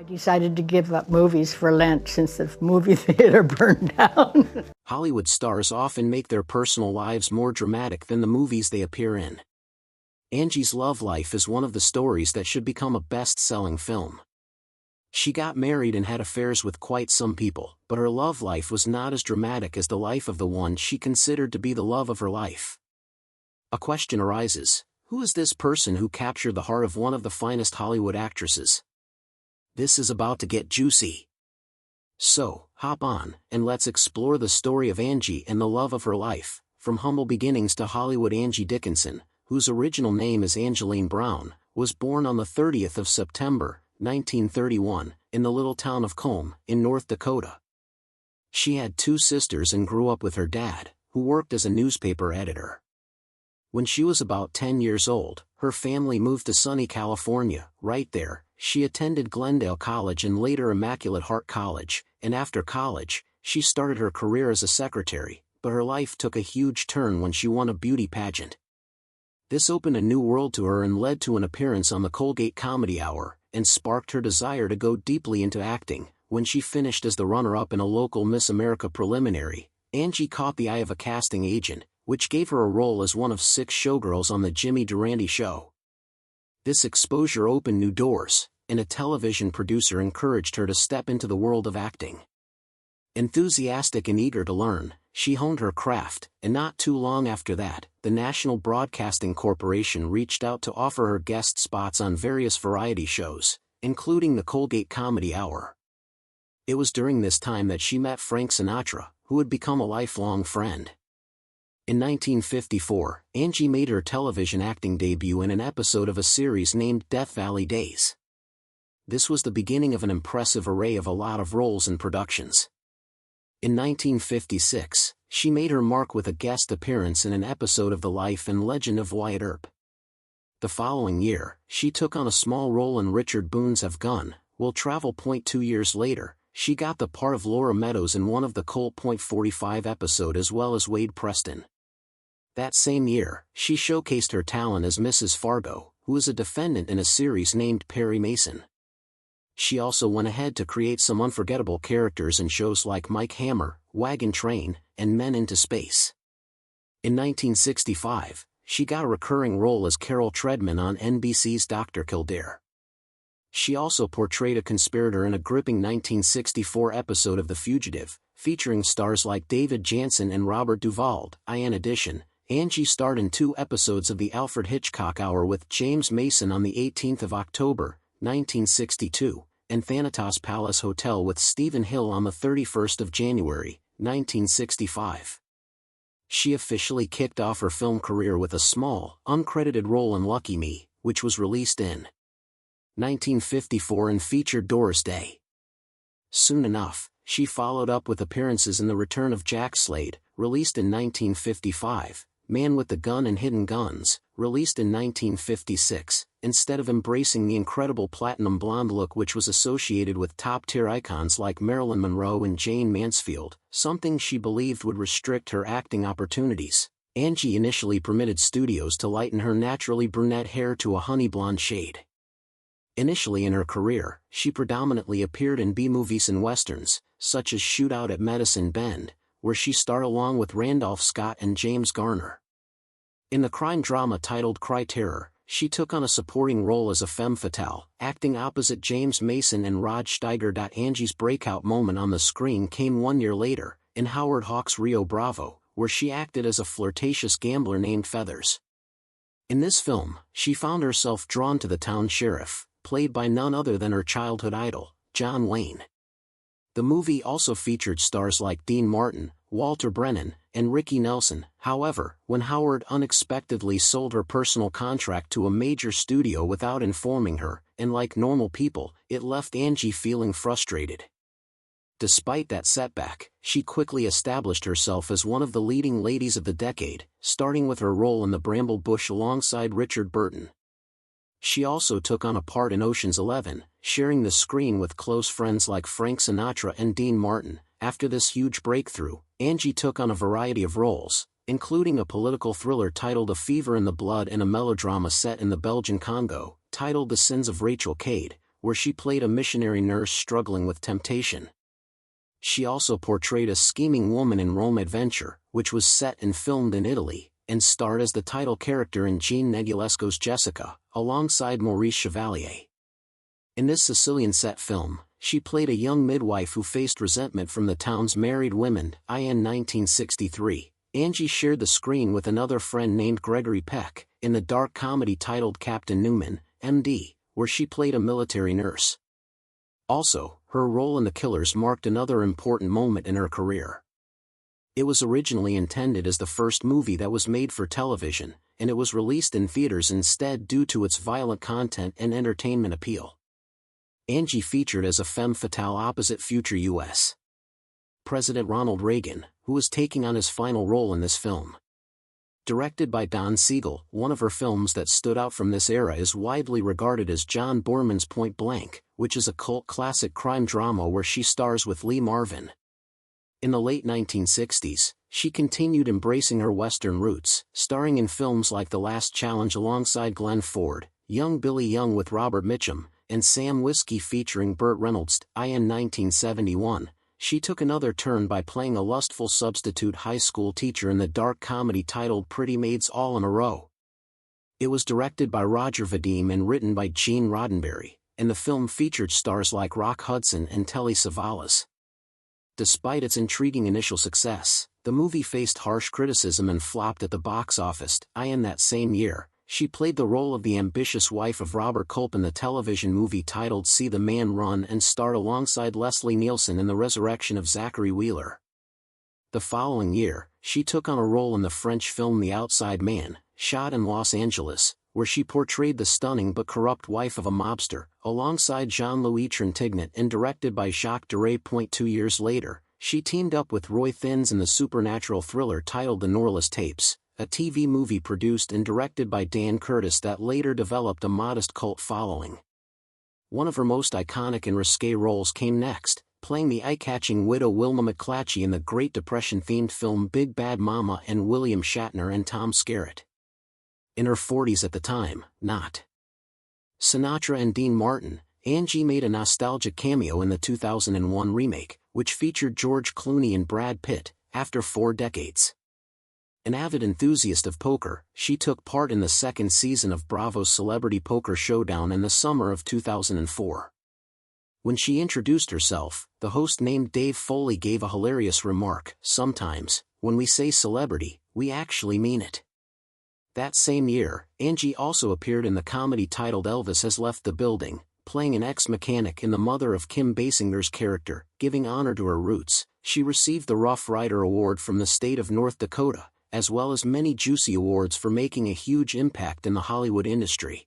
I decided to give up movies for Lent since the movie theater burned down. Hollywood stars often make their personal lives more dramatic than the movies they appear in. Angie's love life is one of the stories that should become a best-selling film. She got married and had affairs with quite some people, but her love life was not as dramatic as the life of the one she considered to be the love of her life. A question arises: who is this person who captured the heart of one of the finest Hollywood actresses? This is about to get juicy. So, hop on, and let's explore the story of Angie and the love of her life, from humble beginnings to Hollywood. Angie Dickinson, whose original name is Angeline Brown, was born on the 30th of September, 1931, in the little town of Combe, in North Dakota. She had two sisters and grew up with her dad, who worked as a newspaper editor. When she was about 10 years old, her family moved to sunny California. Right there, she attended Glendale College and later Immaculate Heart College, and after college, she started her career as a secretary, but her life took a huge turn when she won a beauty pageant. This opened a new world to her and led to an appearance on the Colgate Comedy Hour, and sparked her desire to go deeply into acting. When she finished as the runner-up in a local Miss America preliminary, Angie caught the eye of a casting agent, which gave her a role as one of 6 showgirls on the Jimmy Durante Show. This exposure opened new doors, and a television producer encouraged her to step into the world of acting. Enthusiastic and eager to learn, she honed her craft, and not too long after that, the National Broadcasting Corporation reached out to offer her guest spots on various variety shows, including the Colgate Comedy Hour. It was during this time that she met Frank Sinatra, who would become a lifelong friend. In 1954, Angie made her television acting debut in an episode of a series named Death Valley Days. This was the beginning of an impressive array of a lot of roles and productions. In 1956, she made her mark with a guest appearance in an episode of The Life and Legend of Wyatt Earp. The following year, she took on a small role in Richard Boone's Have Gun, Will Travel. 2 years later, she got the part of Laura Meadows in one of the Colt. 45 episode as well as Wade Preston. That same year, she showcased her talent as Mrs. Fargo, who is a defendant in a series named Perry Mason. She also went ahead to create some unforgettable characters in shows like Mike Hammer, Wagon Train, and Men into Space. In 1965, she got a recurring role as Carol Treadman on NBC's Dr. Kildare. She also portrayed a conspirator in a gripping 1964 episode of The Fugitive, featuring stars like David Jansen and Robert Duvall. In addition, Angie starred in 2 episodes of the Alfred Hitchcock Hour with James Mason on the 18th of October, 1962, and Thanatos Palace Hotel with Stephen Hill on the 31st of January, 1965. She officially kicked off her film career with a small, uncredited role in Lucky Me, which was released in 1954 and featured Doris Day. Soon enough, she followed up with appearances in The Return of Jack Slade, released in 1955, Man with the Gun and Hidden Guns, released in 1956, instead of embracing the incredible platinum blonde look which was associated with top-tier icons like Marilyn Monroe and Jane Mansfield, something she believed would restrict her acting opportunities. Angie initially permitted studios to lighten her naturally brunette hair to a honey blonde shade. Initially in her career, she predominantly appeared in B-movies and westerns, such as Shootout at Medicine Bend, where she starred along with Randolph Scott and James Garner. In the crime drama titled Cry Terror, she took on a supporting role as a femme fatale, acting opposite James Mason and Rod Steiger. Angie's breakout moment on the screen came 1 year later, in Howard Hawks' Rio Bravo, where she acted as a flirtatious gambler named Feathers. In this film, she found herself drawn to the town sheriff, played by none other than her childhood idol, John Wayne. The movie also featured stars like Dean Martin, Walter Brennan, and Ricky Nelson. However, when Howard unexpectedly sold her personal contract to a major studio without informing her, and like normal people, it left Angie feeling frustrated. Despite that setback, she quickly established herself as one of the leading ladies of the decade, starting with her role in The Bramble Bush alongside Richard Burton. She also took on a part in Ocean's 11, sharing the screen with close friends like Frank Sinatra and Dean Martin. After this huge breakthrough, Angie took on a variety of roles, including a political thriller titled A Fever in the Blood and a melodrama set in the Belgian Congo, titled The Sins of Rachel Cade, where she played a missionary nurse struggling with temptation. She also portrayed a scheming woman in Rome Adventure, which was set and filmed in Italy, and starred as the title character in Jean Negulesco's Jessica, alongside Maurice Chevalier. In this Sicilian-set film, she played a young midwife who faced resentment from the town's married women. In 1963, Angie shared the screen with another friend named Gregory Peck, in the dark comedy titled Captain Newman, M.D., where she played a military nurse. Also, her role in The Killers marked another important moment in her career. It was originally intended as the first movie that was made for television, and it was released in theaters instead due to its violent content and entertainment appeal. Angie featured as a femme fatale opposite future U.S. President Ronald Reagan, who was taking on his final role in this film. Directed by Don Siegel, one of her films that stood out from this era is widely regarded as John Boorman's Point Blank, which is a cult classic crime drama where she stars with Lee Marvin. In the late 1960s, she continued embracing her Western roots, starring in films like The Last Challenge alongside Glenn Ford, Young Billy Young with Robert Mitchum, and Sam Whiskey featuring Burt Reynolds. In 1971, she took another turn by playing a lustful substitute high school teacher in the dark comedy titled Pretty Maids All in a Row. It was directed by Roger Vadim and written by Gene Roddenberry, and the film featured stars like Rock Hudson and Telly Savalas. Despite its intriguing initial success, the movie faced harsh criticism and flopped at the box office. In that same year, she played the role of the ambitious wife of Robert Culp in the television movie titled See the Man Run and starred alongside Leslie Nielsen in the resurrection of Zachary Wheeler. The following year, she took on a role in the French film The Outside Man, shot in Los Angeles, where she portrayed the stunning but corrupt wife of a mobster, alongside Jean-Louis Trintignant and directed by Jacques Deray. 2 years later, she teamed up with Roy Thins in the supernatural thriller titled The Norliss Tapes, a TV movie produced and directed by Dan Curtis that later developed a modest cult following. One of her most iconic and risque roles came next, playing the eye-catching widow Wilma McClatchy in the Great Depression-themed film Big Bad Mama and William Shatner and Tom Skerritt. In her 40s at the time, not Sinatra and Dean Martin, Angie made a nostalgic cameo in the 2001 remake, which featured George Clooney and Brad Pitt, after 4 decades. An avid enthusiast of poker, she took part in the second season of Bravo's Celebrity Poker Showdown in the summer of 2004. When she introduced herself, the host named Dave Foley gave a hilarious remark: "Sometimes, when we say celebrity, we actually mean it." That same year, Angie also appeared in the comedy titled Elvis Has Left the Building, playing an ex-mechanic in the mother of Kim Basinger's character. Giving honor to her roots, she received the Rough Rider Award from the state of North Dakota, as well as many juicy awards for making a huge impact in the Hollywood industry.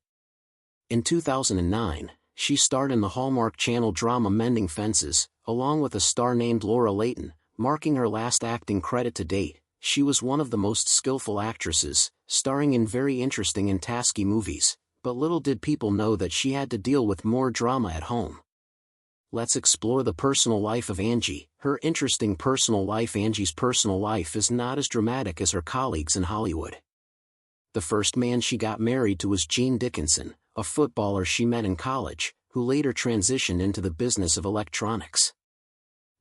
In 2009, she starred in the Hallmark Channel drama Mending Fences, along with a star named Laura Leighton, marking her last acting credit to date. She was one of the most skillful actresses, starring in very interesting and tasky movies, but little did people know that she had to deal with more drama at home. Let's explore the personal life of Angie. Her interesting personal life. Angie's personal life is not as dramatic as her colleagues in Hollywood. The first man she got married to was Gene Dickinson, a footballer she met in college, who later transitioned into the business of electronics.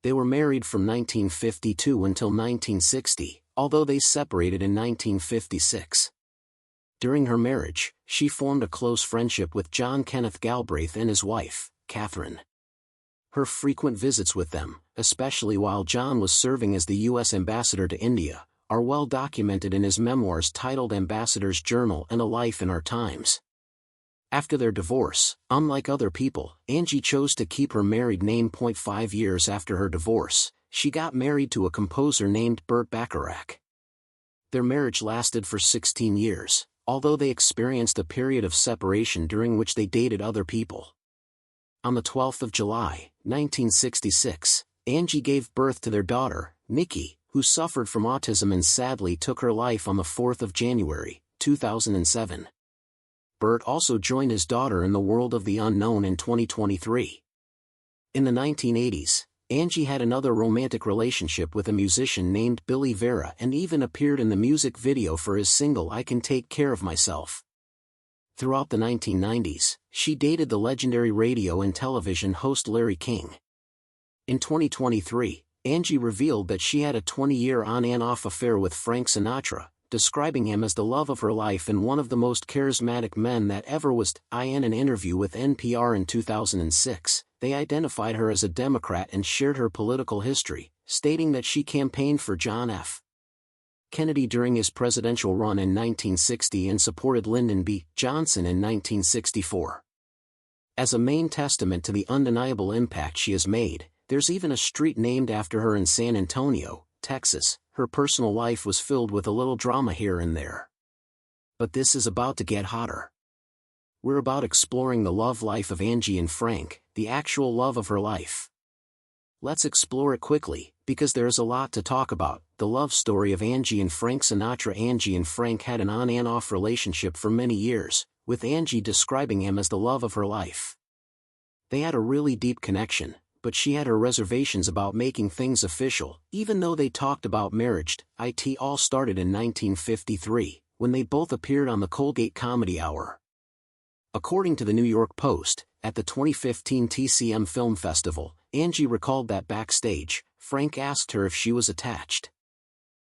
They were married from 1952 until 1960, although they separated in 1956. During her marriage, she formed a close friendship with John Kenneth Galbraith and his wife, Catherine. Her frequent visits with them, especially while John was serving as the U.S. ambassador to India, are well documented in his memoirs titled Ambassador's Journal and A Life in Our Times. After their divorce, unlike other people, Angie chose to keep her married name. 5 years after her divorce, she got married to a composer named Burt Bacharach. Their marriage lasted for 16 years, although they experienced a period of separation during which they dated other people. On the 12th of July, 1966, Angie gave birth to their daughter, Nikki, who suffered from autism and sadly took her life on the 4th of January, 2007. Burt also joined his daughter in the world of the unknown in 2023. In the 1980s, Angie had another romantic relationship with a musician named Billy Vera and even appeared in the music video for his single I Can Take Care of Myself. Throughout the 1990s, she dated the legendary radio and television host Larry King. In 2023, Angie revealed that she had a 20-year on-and-off affair with Frank Sinatra, describing him as the love of her life and one of the most charismatic men that ever was. In an interview with NPR in 2006, they identified her as a Democrat and shared her political history, stating that she campaigned for John F. Kennedy during his presidential run in 1960 and supported Lyndon B. Johnson in 1964. As a main testament to the undeniable impact she has made, there's even a street named after her in San Antonio, Texas. Her personal life was filled with a little drama here and there. But this is about to get hotter. We're about exploring the love life of Angie and Frank, the actual love of her life. Let's explore it quickly, because there is a lot to talk about. The love story of Angie and Frank Sinatra. Angie and Frank had an on and off relationship for many years, with Angie describing him as the love of her life. They had a really deep connection, but she had her reservations about making things official, even though they talked about marriage. It all started in 1953, when they both appeared on the Colgate Comedy Hour. According to the New York Post, at the 2015 TCM Film Festival, Angie recalled that backstage, Frank asked her if she was attached.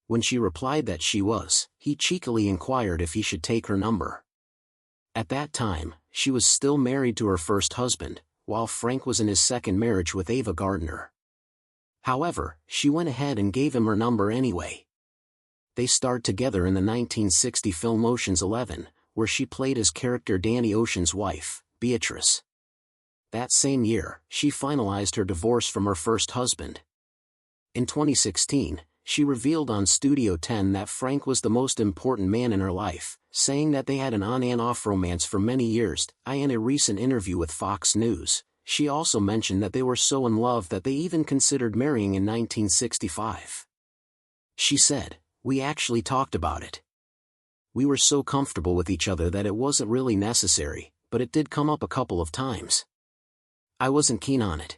When she replied that she was, he cheekily inquired if he should take her number. At that time, she was still married to her first husband, while Frank was in his second marriage with Ava Gardner. However, she went ahead and gave him her number anyway. They starred together in the 1960 film Ocean's 11, where she played his character Danny Ocean's wife, Beatrice. That same year, she finalized her divorce from her first husband. In 2016, she revealed on Studio 10 that Frank was the most important man in her life, saying that they had an on and off romance for many years. In a recent interview with Fox News, she also mentioned that they were so in love that they even considered marrying in 1965. She said, "We actually talked about it. We were so comfortable with each other that it wasn't really necessary, but it did come up a couple of times. I wasn't keen on it.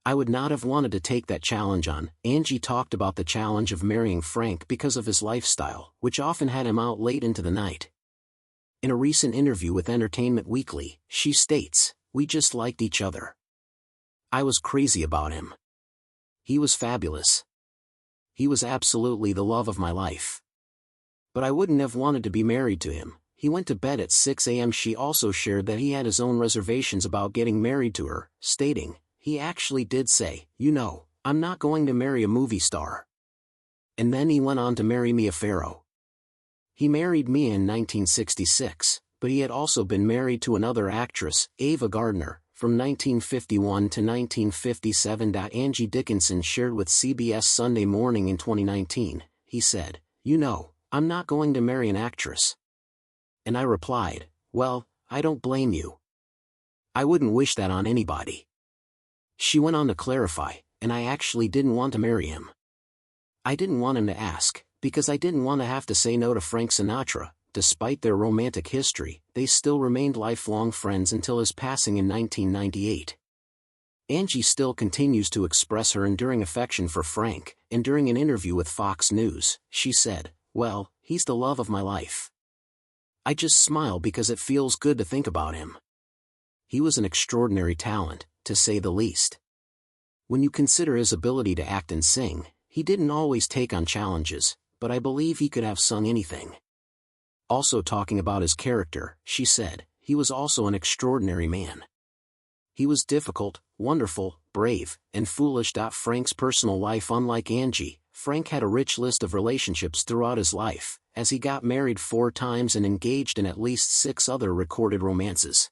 I would not have wanted to take that challenge on." Angie talked about the challenge of marrying Frank because of his lifestyle, which often had him out late into the night. In a recent interview with Entertainment Weekly, she states, "We just liked each other. I was crazy about him. He was fabulous. He was absolutely the love of my life. But I wouldn't have wanted to be married to him. He went to bed at 6 a.m. She also shared that he had his own reservations about getting married to her, stating, "He actually did say, I'm not going to marry a movie star." And then he went on to marry Mia Farrow. He married Mia in 1966, but he had also been married to another actress, Ava Gardner, from 1951 to 1957. Angie Dickinson shared with CBS Sunday Morning in 2019, he said, "I'm not going to marry an actress." And I replied, "Well, I don't blame you. I wouldn't wish that on anybody." She went on to clarify, "And I actually didn't want to marry him. I didn't want him to ask, because I didn't want to have to say no to Frank Sinatra." Despite their romantic history, they still remained lifelong friends until his passing in 1998. Angie still continues to express her enduring affection for Frank, and during an interview with Fox News, she said, "Well, he's the love of my life. I just smile because it feels good to think about him. He was an extraordinary talent, to say the least. When you consider his ability to act and sing, he didn't always take on challenges, but I believe he could have sung anything." Also talking about his character, she said, "He was also an extraordinary man. He was difficult, wonderful, brave, and foolish." Frank's personal life. Unlike Angie, Frank had a rich list of relationships throughout his life, as he got married 4 times and engaged in at least 6 other recorded romances.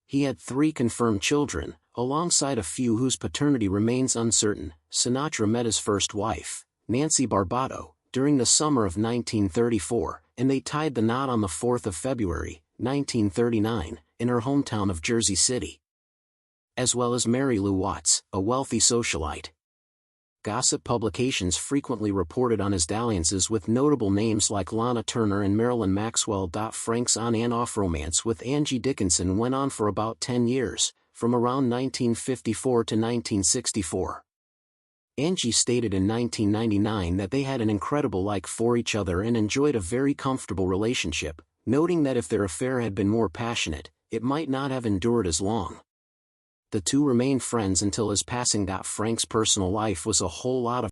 He had 3 confirmed children, alongside a few whose paternity remains uncertain. Sinatra met his first wife, Nancy Barbato, during the summer of 1934, and they tied the knot on the 4th of February, 1939, in her hometown of Jersey City. As well as Mary Lou Watts, a wealthy socialite. Gossip publications frequently reported on his dalliances with notable names like Lana Turner and Marilyn Maxwell. Frank's on and off romance with Angie Dickinson went on for about 10 years, from around 1954 to 1964. Angie stated in 1999 that they had an incredible like for each other and enjoyed a very comfortable relationship, noting that if their affair had been more passionate, it might not have endured as long. The two remained friends until his passing. Frank's personal life was a whole lot of